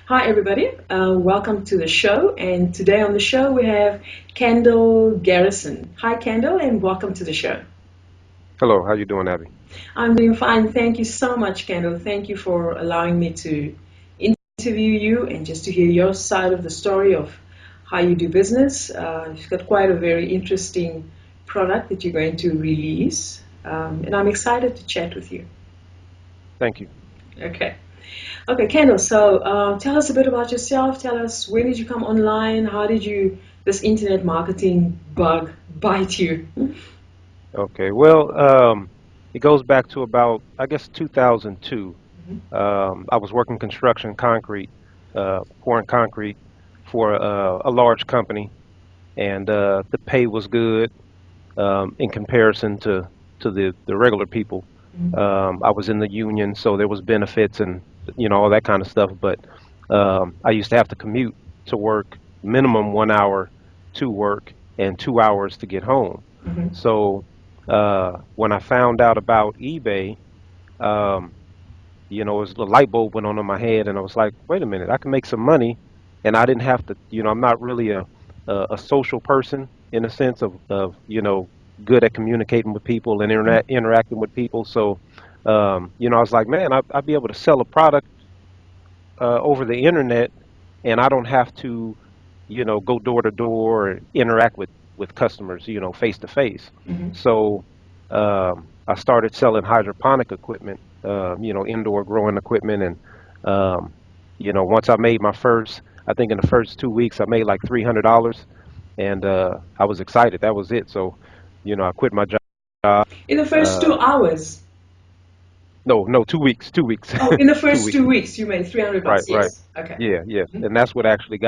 Hi, everybody. Welcome to the show. And today on the show, we have Kendall Garrison. Hi, Kendall, and welcome to the show. Hello, how you doing, Abby? I'm doing fine. Thank you so much, Kendall. Thank you for allowing me to interview you and just to hear your side of the story of how you do business. You've got quite a very interesting product that you're going to release, and I'm excited to chat with you. Thank you. Okay. Okay, Kendall, so tell us a bit about yourself. Tell us, when did you come online? How did this internet marketing bug bite you? Okay, well, it goes back to about, I guess, 2002. I was working construction concrete, pouring concrete for a large company, and the pay was good in comparison to the regular people. I was in the union, so there was benefits and all that kind of stuff. But I used to have to commute to work, minimum 1 hour to work and 2 hours to get home. Mm-hmm. So when I found out about eBay, um, it was the light bulb went on in my head, and I was like, wait a minute, I can make some money, and I didn't have to. I'm not really a social person in a sense of good at communicating with people and interacting with people. So I was like, man, I'd be able to sell a product over the internet, and I don't have to, go door to door or interact with customers, face to face. Mm-hmm. So I started selling hydroponic equipment, indoor growing equipment, and once I made my first, I think in the first 2 weeks I made like $300, and I was excited. That was it. So, I quit my job. In the first Uh, 2 hours. no, no, 2 weeks, 2 weeks, Oh, in the two first weeks. 2 weeks, you made 300 Right, bucks. right. Yes. Okay. Yeah, yeah. Mm-hmm. And that's what actually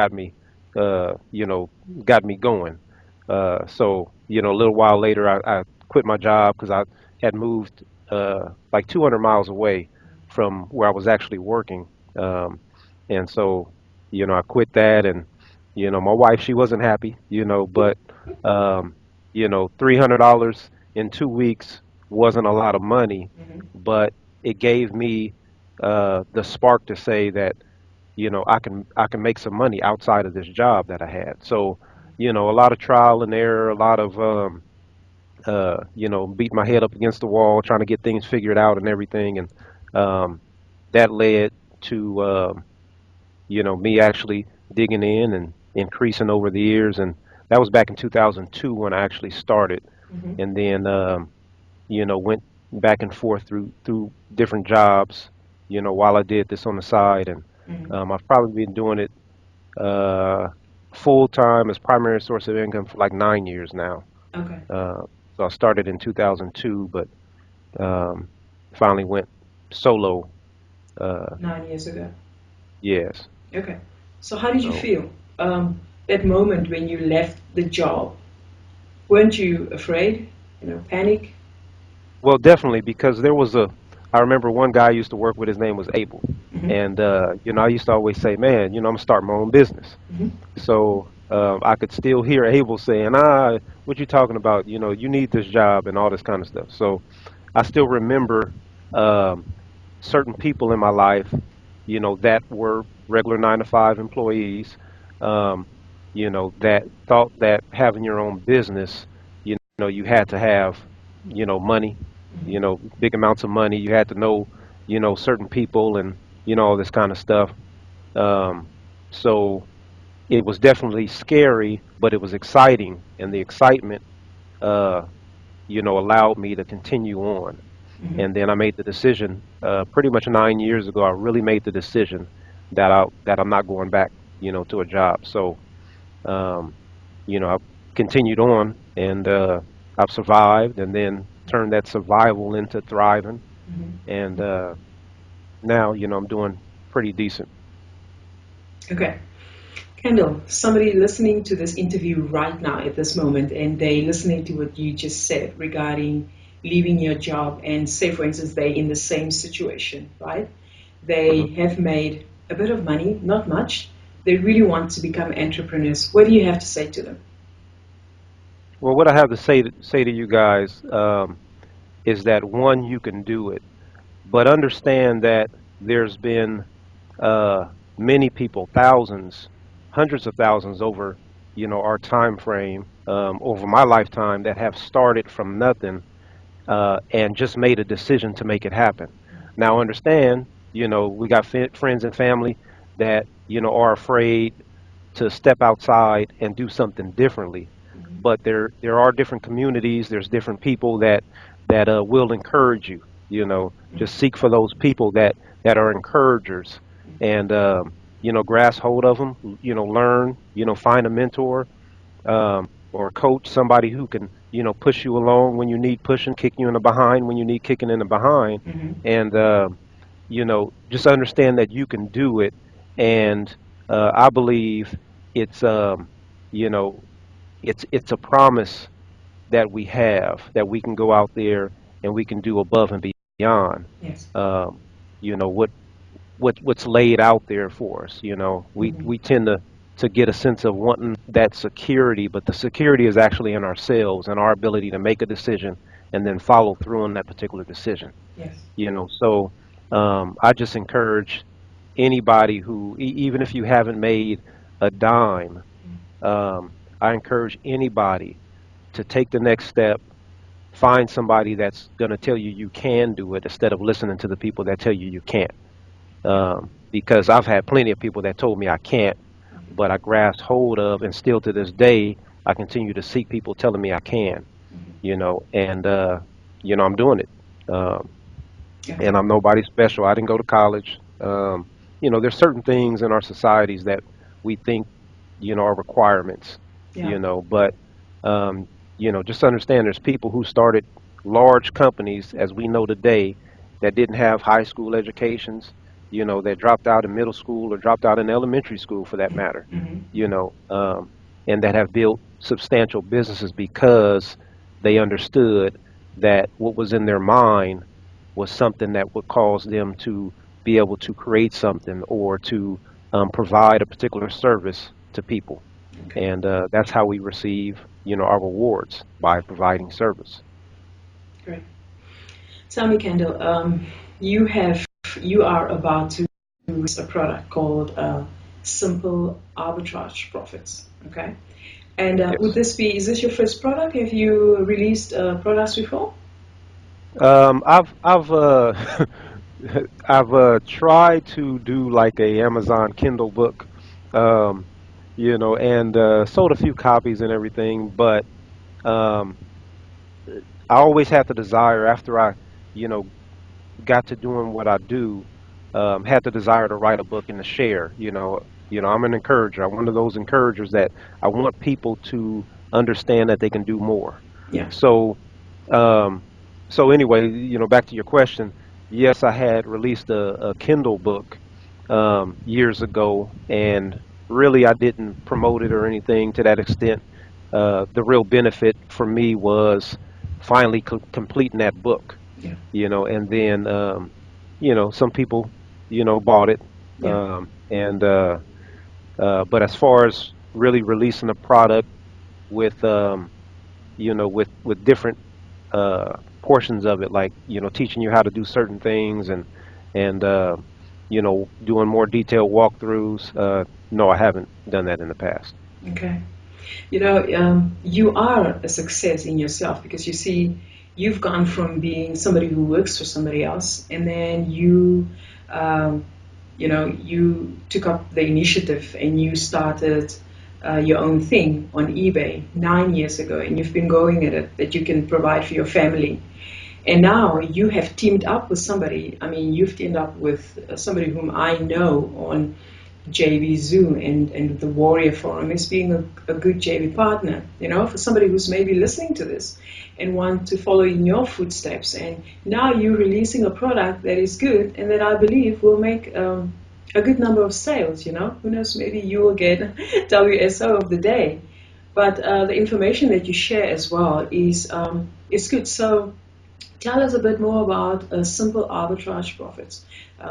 uh, you know, got me going. So, a little while later, I quit my job because I had moved like 200 miles away from where I was actually working. Um, and so, I quit that, and my wife, she wasn't happy, but um, $300 in 2 weeks wasn't a lot of money, Mm-hmm. but it gave me the spark to say that I can make some money outside of this job that I had. So a lot of trial and error, a lot of beat my head up against the wall trying to get things figured out and everything, and um, that led to me actually digging in and increasing over the years. And that was back in 2002 when I actually started, Mm-hmm. and then went back and forth through different jobs, while I did this on the side. And Mm-hmm. I've probably been doing it uh, full time as primary source of income for like 9 years now. Okay. Uh, so I started in 2002, but um, finally went solo. Uh, 9 years ago. yes. Okay. So how did you So feel that moment when you left the job? Weren't you afraid? Panic? well, definitely because there was I remember one guy I used to work with. His name was Abel, Mm-hmm. and I used to always say, man, I'm gonna start my own business. Mm-hmm. So I could still hear Abel saying, what you talking about? You need this job and all this kind of stuff. So I still remember um, certain people in my life, that were regular 9 to 5 employees, um, that thought that having your own business, you had to have, money, big amounts of money. You had to know, certain people and, all this kind of stuff. Um, so it was definitely scary, but it was exciting, and the excitement, uh, allowed me to continue on. Mm-hmm. And then I made the decision, pretty much 9 years ago. I really made the decision that I'm not going back, to a job. So, um, I've continued on, and I've survived, and then turned that survival into thriving. And now, I'm doing pretty decent. Okay. Kendall, somebody listening to this interview right now at this moment, and they listening to what you just said regarding leaving your job, and say, for instance, they in the same situation, right? They hmm have made a bit of money, not much. They really want to become entrepreneurs. What do you have to say to them? Well, what I have to say to you guys, is that one, you can do it, but understand that there's been uh, many people, thousands, hundreds of thousands over, our time frame, over my lifetime, that have started from nothing and just made a decision to make it happen. Now, understand, we got friends and family that are afraid to step outside and do something differently. But there are different communities. There's different people that will encourage you. Just seek for those people that are encouragers, and grasp hold of them. Learn. Find a mentor or a coach, somebody who can push you along when you need pushing, kick you in the behind when you need kicking in the behind, Mm-hmm. and just understand that you can do it. And I believe it's you know it's a promise that we have, that we can go out there and we can do above and beyond Yes. um, what what's laid out there for us. We Mm-hmm. we tend to get a sense of wanting that security, but the security is actually in ourselves and our ability to make a decision and then follow through on that particular decision. Yes. So I just encourage anybody who, even if you haven't made a dime, I encourage anybody to take the next step. Find somebody that's going to tell you you can do it instead of listening to the people that tell you you can't. Because I've had plenty of people that told me I can't, but I grasped hold of, and still to this day, I continue to seek people telling me I can. And I'm doing it. Okay. And I'm nobody special. I didn't go to college. There's certain things in our societies that we think, are requirements, Yeah. but, just understand there's people who started large companies, as we know today, that didn't have high school educations, that dropped out in middle school or dropped out in elementary school for that matter, you Mm-hmm. know, um, and that have built substantial businesses because they understood that what was in their mind was something that would cause them to be able to create something or to provide a particular service to people. Okay. And that's how we receive, our rewards, by providing service. Great. Tell me, Kendall, you are about to release a product called Simple Arbitrage Profits. Okay. And would Yes. this be? Is this your first product? Have you released products before? I've I've tried to do like a Amazon Kindle book, um, and sold a few copies and everything, but um, I always had the desire after I, you know, got to doing what I do, had the desire to write a book and to share. I'm an encourager. I'm one of those encouragers that I want people to understand that they can do more. Yeah. So, um, so anyway, back to your question. Yes, I had released a Kindle book years ago, and really I didn't promote it or anything to that extent. The real benefit for me was finally completing that book, Yeah. and then some people bought it, Yeah. and but as far as really releasing a product with with different portions of it, like teaching you how to do certain things, and doing more detailed walkthroughs, no, I haven't done that in the past. Okay. You are a success in yourself because you see, you've gone from being somebody who works for somebody else, and then um, you took up the initiative and you started your own thing on eBay 9 years ago, and you've been going at it that you can provide for your family. And now you have teamed up with somebody. I mean, you've teamed up with somebody whom I know on JV Zoom and the Warrior Forum as being a good JV partner, for somebody who's maybe listening to this and want to follow in your footsteps. And now you're releasing a product that is good and that I believe will make a good number of sales. Who knows, maybe you will get WSO of the day. But the information that you share as well is good. So tell us a bit more about simple arbitrage profits.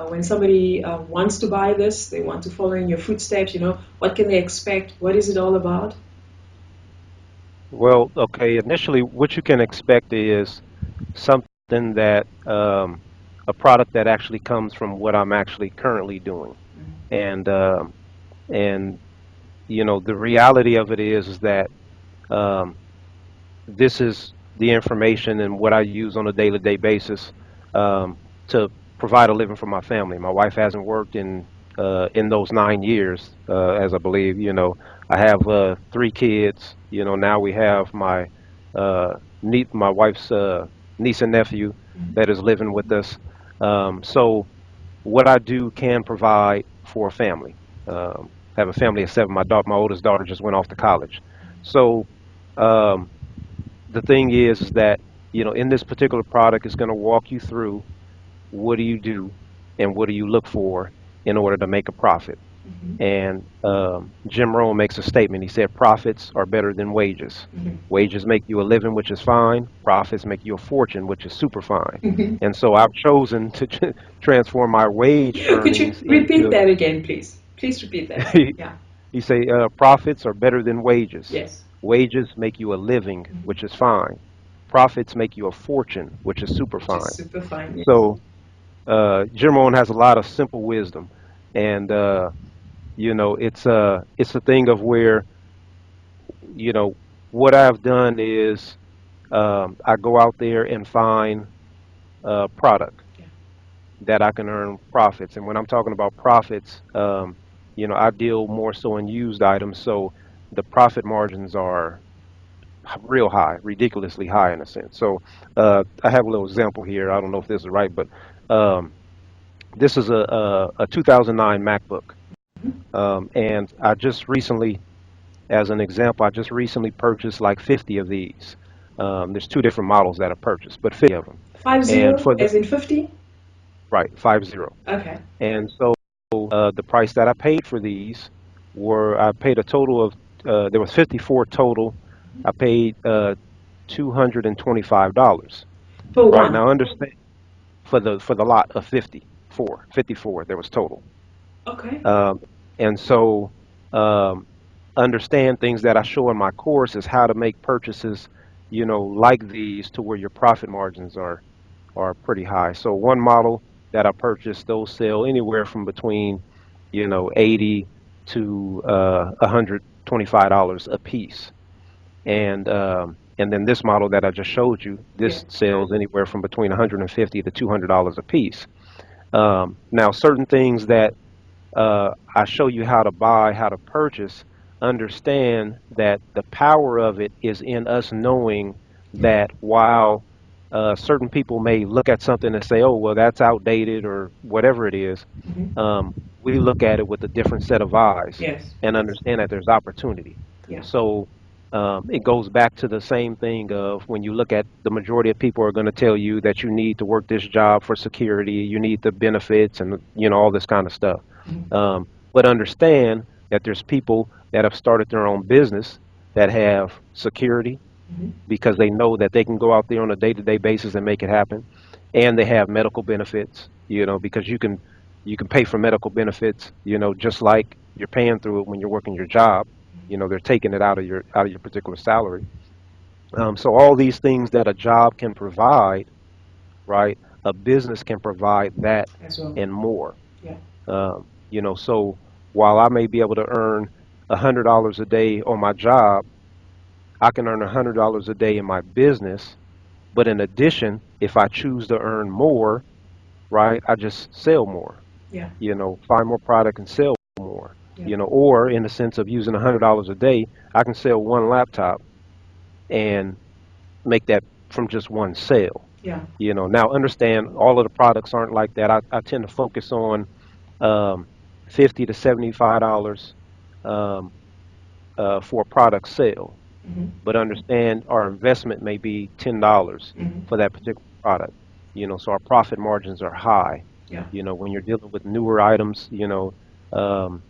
When somebody wants to buy this, they want to follow in your footsteps, what can they expect? What is it all about? Well, okay, initially what you can expect is something something that a product that actually comes from what I'm actually currently doing, and and the reality of it is that um, this is the information and what I use on a day-to-day basis to provide a living for my family. My wife hasn't worked in those 9 years, as I believe. I have 3 kids. Now we have my wife's niece and nephew that is living with us. So what I do can provide for a family. I have a family of 7. My oldest daughter just went off to college. So um, the thing is that in this particular product, it's going to walk you through what do you do and what do you look for in order to make a profit. And Jim Rohn makes a statement. He said, "Profits are better than wages. Wages make you a living, which is fine. Profits make you a fortune, which is super fine." And so I've chosen to transform my wage Could you earnings repeat into. that again, please? Please repeat that. Yeah. He say, "Profits are better than wages. Yes. Wages make you a living, which is fine. Profits make you a fortune, which is super Which is fine." super fine. Yes. So Jim Rohn has a lot of simple wisdom, and it's a thing of where you know what I've done is I go out there and find product Yeah. that I can earn profits. And when I'm talking about profits, I deal more so in used items, so the profit margins are real high, ridiculously high in a sense. So I have a little example here. I don't know if this is right, but um, this is a 2009 MacBook, and I just recently, as an example, I just recently purchased like 50 of these. There's 2 different models that I purchased, but 50 of them. Five And zero, as in 50? right, 50. Okay. And so the price that I paid for these I paid a total of, there was 54 total. I paid $225. For Right one. now, understand for the lot of 54 there was total. Okay. Um, and so um, understand things that I show in my course is how to make purchases, like these to where your profit margins are pretty high. So one model that I purchased, those sell anywhere from between, 80 to $125 a piece. And then this model that I just showed you, Yeah. this sells anywhere from between 150 to $200 a piece. Now, certain things that I show you how to buy, how to purchase, understand that the power of it is in us knowing that while certain people may look at something and say, oh, well, that's outdated or whatever it is, we look at it with a different set of eyes Yes. and understand that there's opportunity. Yeah. So it goes back to the same thing of when you look at the majority of people are going to tell you that you need to work this job for security, you need the benefits and all this kind of stuff. But understand that there's people that have started their own business that have security because they know that they can go out there on a day-to-day basis and make it happen, and they have medical benefits. Because you can pay for medical benefits. Just like you're paying through it when you're working your job. They're taking it out of your particular salary. So all these things that a job can provide, right? A business can provide that As well. and more. Yeah. So while I may be able to earn $100 a day on my job, I can earn $100 a day in my business. But in addition, if I choose to earn more, right, I just sell more. Yeah. Find more product and sell more. Yeah. Or in the sense of using $100 a day, I can sell one laptop and make that from just one sale. Yeah. Now understand all of the products aren't like that. I tend to focus on um, $50 to $75 um, for a product sale. But understand our investment may be $10 for that particular product. So our profit margins are high. Yeah. When you're dealing with newer items, um,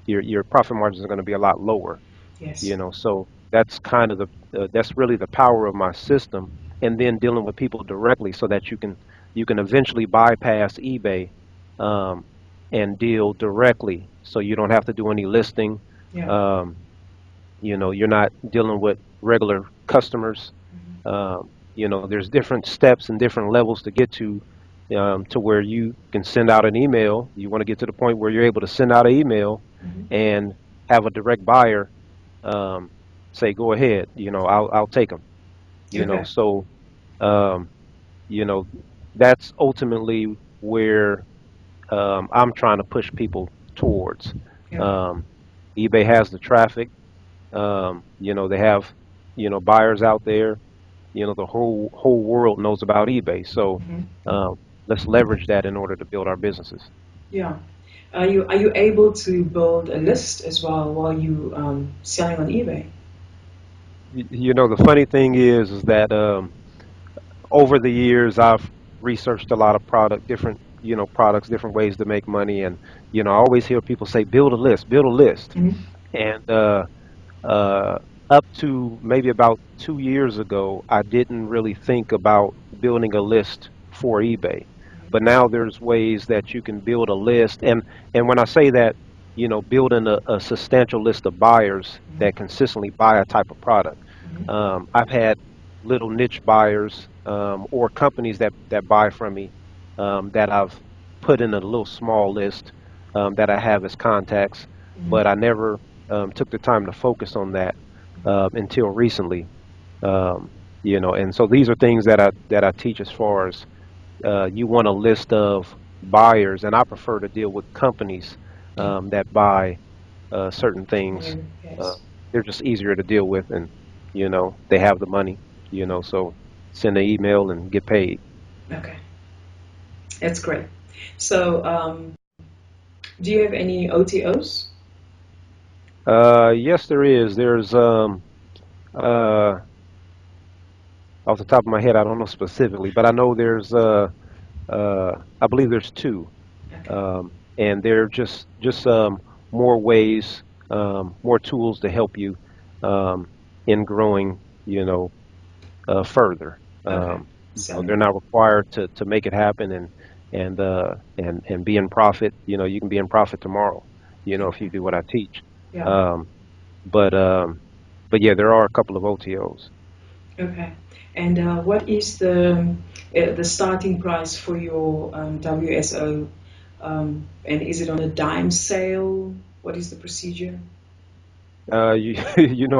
your profit margins are going to be a lot lower. Yes. So that's kind of that's really the power of my system, and then dealing with people directly so that you can eventually bypass eBay um, and deal directly, so you don't have to do any listing. Yeah. Um, you're not dealing with regular customers. there's different steps and different levels to get to where you can send out an email. You want to get to the point where you're able to send out an email Hmm. and have a direct buyer um, say, "Go ahead, I'll take them." Okay. So um, you know, that's ultimately where I'm trying to push people towards. Yeah. Um, eBay has the traffic. They have buyers out there. The whole world knows about eBay. So Hmm. um, let's leverage that in order to build our businesses. Yeah. Are you able to build a list as well while you selling on eBay? The funny thing is that over the years I've researched a lot of different products, different ways to make money, and I always hear people say, build a list, Hmm. and uh, up to maybe about 2 years ago, I didn't really think about building a list for eBay. But now there's ways that you can build a list, and when I say that, building a substantial list of buyers that consistently buy a type of product. Hmm. I've had little niche buyers or companies that buy from me that I've put in a little small list that I have as contacts, Hmm. but I never took the time to focus on that until recently. Um, and so these are things that I teach as far as you want a list of buyers, and I prefer to deal with companies Yeah. that buy certain From things. you, Uh, yes. they're just easier to deal with, and they have the money. So send an email and get paid. Okay, that's great. So, do you have any OTOs? Yes, there is. There's uh, off the top of my head, I don't know specifically, but I know there's I believe there's two, Okay. and they're just more ways, more tools to help you in growing, further. Okay. Selling. They're not required to make it happen and be in profit. You can be in profit tomorrow. If Okay. you do what I teach. Yeah. Um, but um, but yeah, there are a couple of OTOs. Okay. And what is the starting price for your WSO? And is it on a dime sale? What is the procedure? I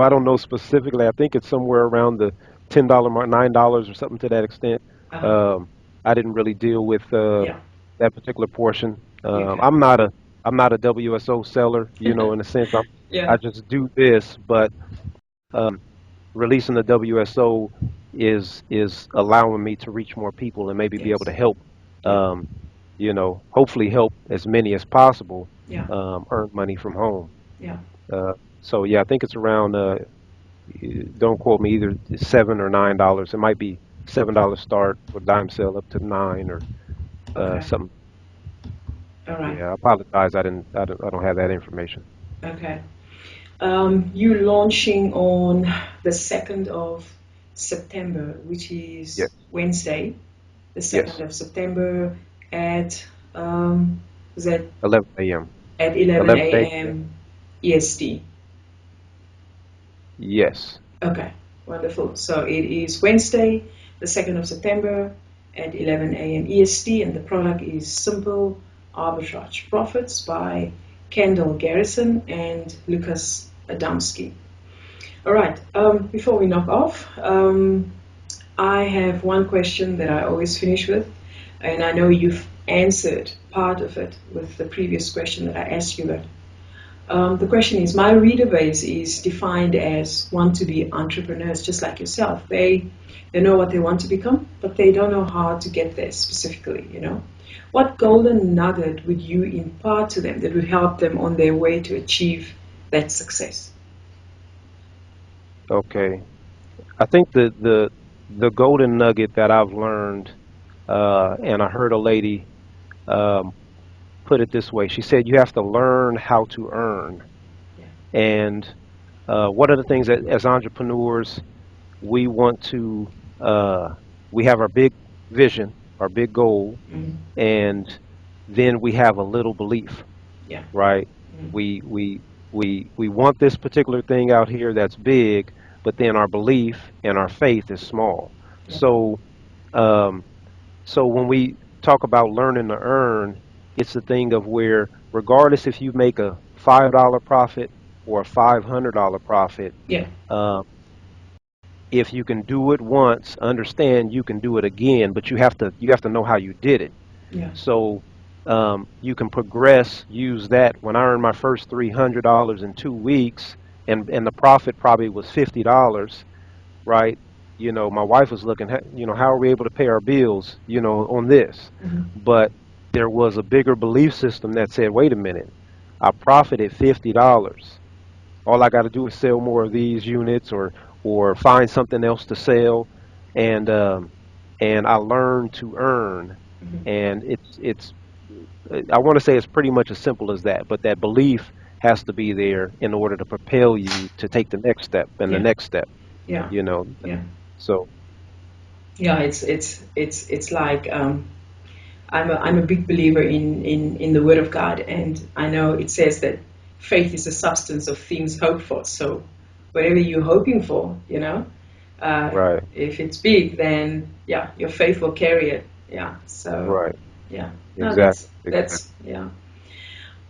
don't know specifically. I think it's somewhere around the $10 mark, $9 or something to that extent. Uh-huh. Um, I didn't really deal with Yeah. that particular portion. Okay. I'm not a WSO seller, in a sense. Yeah. I just do this, but releasing the WSO is allowing me to reach more people and maybe be able Yes. to help, Yeah. um, hopefully help as many as possible Yeah. earn money from home. Yeah. Uh, so yeah, I think it's around. Don't quote me, either $7 or $9. It might be $7 start with dime sale up to nine or Okay. something. All right. Yeah, I apologize. I don't have that information. Okay. You launching on the 2nd of September, which is Yes, Wednesday, the 2nd yes, of September at um, is that 11 a.m. at 11 11 a.m. a.m. EST. Yes, Okay, wonderful. So it is Wednesday, the 2nd of September at 11 a.m. EST, and the product is Simple Arbitrage Profits by Kendall Garrison and Lucas Adamski. All right, before we knock off, I have one question that I always finish with, and I know you've answered part of it with the previous question that I asked you, but the question is, my reader base is defined as want to be entrepreneurs, just like yourself. They know what they want to become, but they don't know how to get there specifically. What golden nugget would you impart to them that would help them on their way to achieve that success? okay. I think the golden nugget that I've learned, and I heard a lady um, put it this way. She said you have to learn how to earn. Yeah. And one of the things that as entrepreneurs we want to we have our big vision, our big goal, Mm. and then we have a little belief, Yeah. right? Mm. We want this particular thing out here that's big, but then our belief and our faith is small. Yeah. So, um, so when we talk about learning to earn, it's the thing of where, regardless if you make a $5 profit or a $500 profit, Yeah. uh, if you can do it once, understand you can do it again, but you have to know how you did it. Yeah. So you can progress. Use that. When I earned my first $300 in 2 weeks, and the profit probably was $50, right? My wife was looking, how are we able to pay our bills, on this? Hmm. But there was a bigger belief system that said, wait a minute, I profited $50. All I got to do is sell more of these units, or find something else to sell, and I learned to earn. Hmm. And it's I want to say it's pretty much as simple as that, but that belief has to be there in order to propel you to take the next step and the Yeah. next step. Yeah. You know, Yeah. so Yeah. It's like I'm a big believer in the Word of God, and I know it says that faith is the substance of things hoped for. So whatever you're hoping for, uh, right, if it's big, then yeah, your faith will carry it. Yeah. So right, yeah, no, exactly, exactly. that's yeah,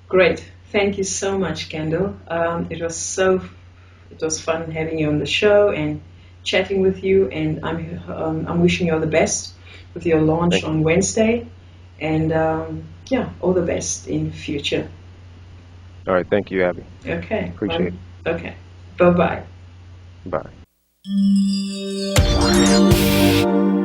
great. Thank you so much, Kendall. It was fun having you on the show and chatting with you, and I'm wishing you all the best with your launch Thank you. on Wednesday, and yeah, all the best in future. All right, thank you, Abby. Okay, Appreciate okay, bye bye. it. Bye.